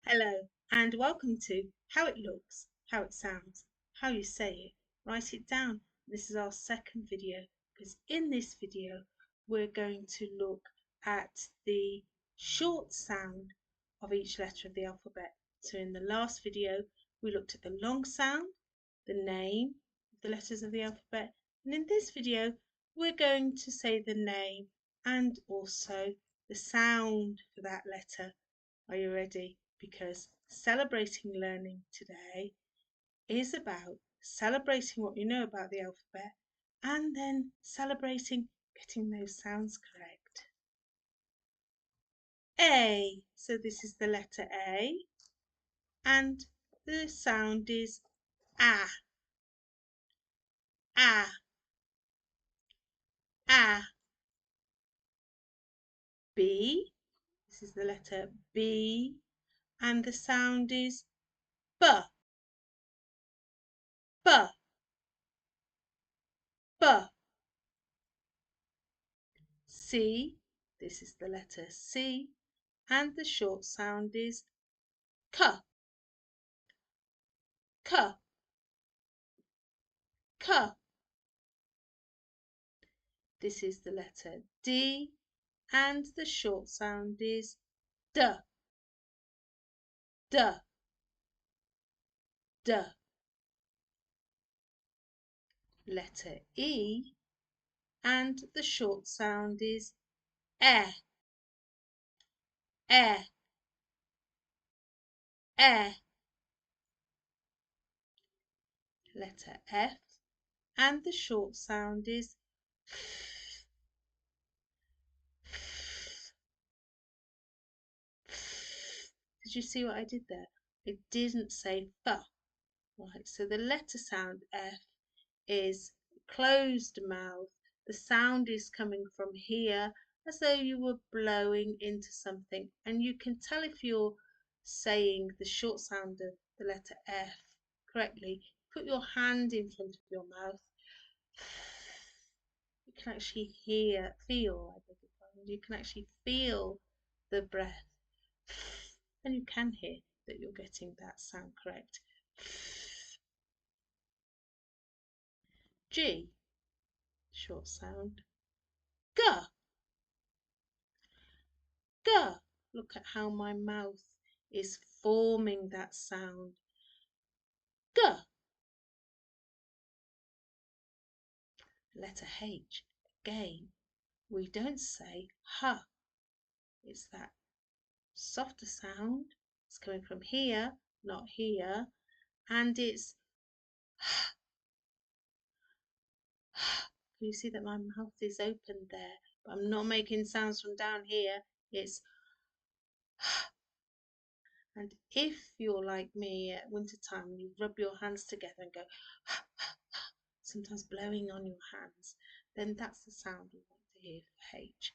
Hello, and welcome to How It Looks, How It Sounds, How You Say It. Write it down. This is our second video because in this video we're going to look at the short sound of each letter of the alphabet. So in the last video we looked at the long sound, the name of the letters of the alphabet, and in this video we're going to say the name and also the sound for that letter. Are you ready? Because celebrating learning today is about celebrating what you know about the alphabet and then celebrating getting those sounds correct. A. So this is the letter A and the sound is ah, ah, ah. B. This is the letter B and the sound is b, b, b. C. This is the letter C and the short sound is k, k, k. This is the letter D and the short sound is d, d, d. Letter E and the short sound is e, e, e. Letter F and the short sound is f, f, f. Did you see what I did there? I didn't say f. Right, so the letter sound F is closed mouth. The sound is coming from here as though you were blowing into something, and you can tell if you're saying the short sound of the letter F correctly. Put your hand in front of your mouth. You can actually you can actually feel the breath, and you can hear that you're getting that sound correct. G, short sound, g, g. Look at how my mouth is forming that sound. G. Letter H, again, we don't say h. It's that softer sound. It's coming from here, not here, and it's can you see that my mouth is open there? But I'm not making sounds from down here. It's and if you're like me at winter time, you rub your hands together and go sometimes blowing on your hands, then that's the sound we want to hear for H.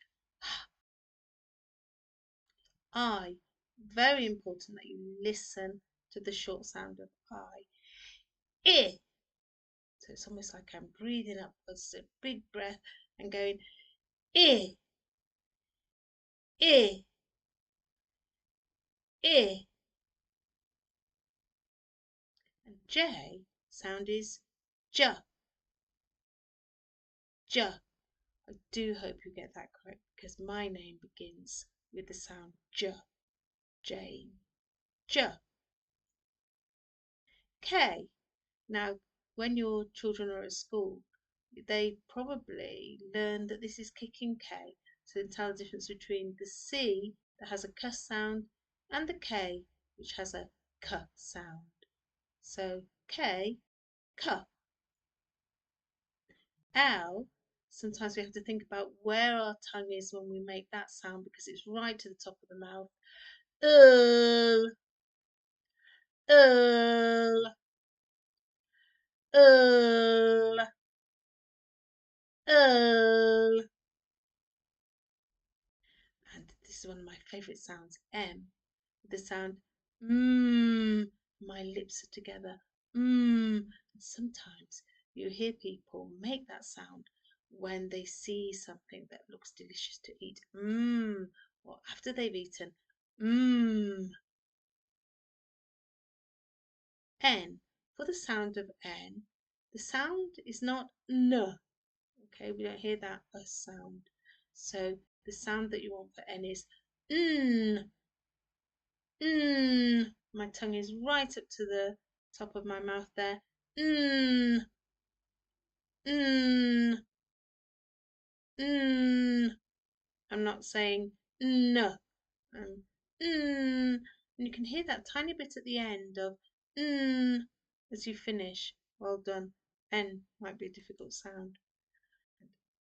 I. Very important that you listen to the short sound of I. I. So it's almost like I'm breathing up with a big breath and going I, I, I. And J sound is J, J. I do hope you get that correct because my name begins with the sound J, Jane, J. K. Now, when your children are at school, they probably learn that this is kicking K. So they tell the difference between the C that has a K sound and the K which has a K sound. So K, K. L, sometimes we have to think about where our tongue is when we make that sound because it's right to the top of the mouth. L, L, L, L. And this is one of my favourite sounds, M. The sound my lips are together, And sometimes you hear people make that sound when they see something that looks delicious to eat, or after they've eaten, N. For the sound of N, the sound is not N. Okay, we don't hear that sound. So the sound that you want for N is N. N. My tongue is right up to the top of my mouth there. N. N. N. I'm not saying N. N. And you can hear that tiny bit at the end of N as you finish. Well done. N might be a difficult sound.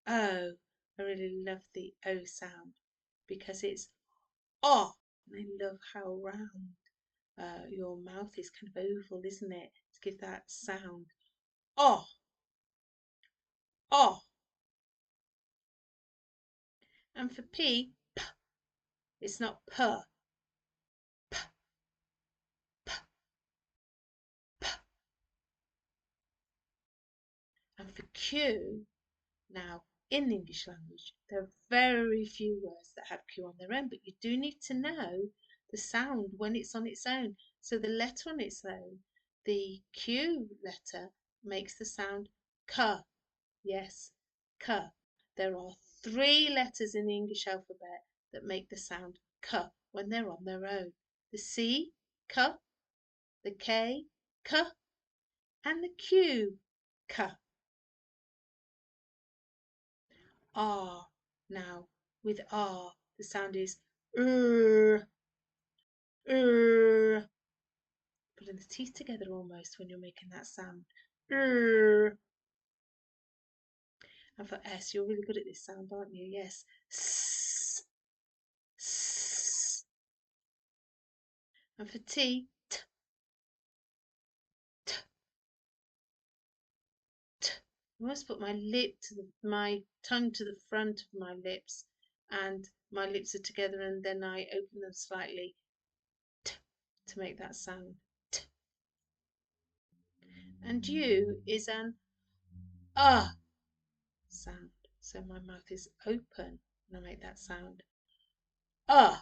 O. I really love the O sound because it's oh. And I love how round your mouth is, kind of oval, isn't it? To give that sound. Oh. Oh. And for P, P. It's not P. P. P. P. And for Q, now in the English language, there are very few words that have Q on their own, but you do need to know the sound when it's on its own. So the letter on its own, the Q letter, makes the sound K. Yes, K. There are 3 letters in the English alphabet that make the sound K when they're on their own. The C, K, the K, K, and the Q, K. R. Now, with R, the sound is putting the teeth together almost when you're making that sound. And for S, you're really good at this sound, aren't you? Yes. S, s. And for T, t, t, t. I must put my my tongue to the front of my lips, and my lips are together, and then I open them slightly t, to make that sound. T. And U is an sound. So my mouth is open and I make that sound. Uh.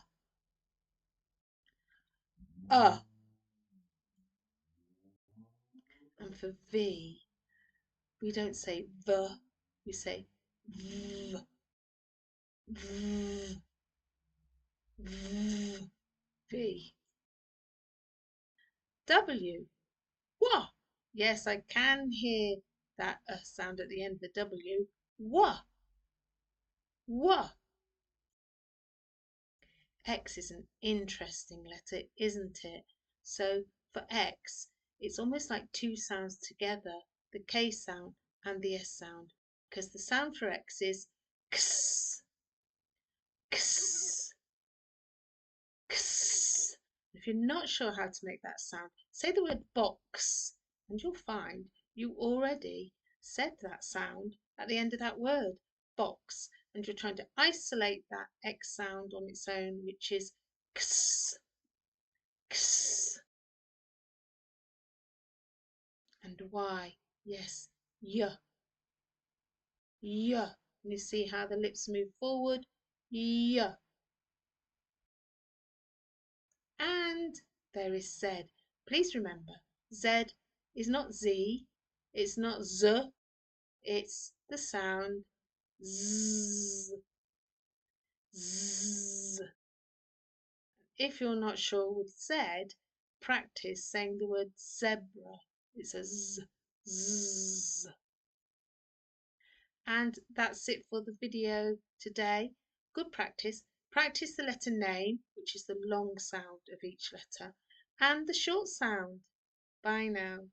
And for V, we don't say V, we say V. V. V. V. W. Wah. Yes, I can hear that sound at the end of the W. Wah. Wah. X is an interesting letter, isn't it? So for X, it's almost like 2 sounds together, the K sound and the S sound, because the sound for X is X, X, X. If you're not sure how to make that sound, say the word box, and you'll find you already said that sound at the end of that word, box. And you're trying to isolate that X sound on its own, which is X, X. And Y, yes, Y, Y. And you see how the lips move forward, Y. And there is Z. Please remember, Z is not Z, it's not Z, it's the sound Z, Z. If you're not sure with Z, practice saying the word zebra. It's a Z, Z. And that's it for the video today. Good practice. Practice the letter name, which is the long sound of each letter, and the short sound. Bye now.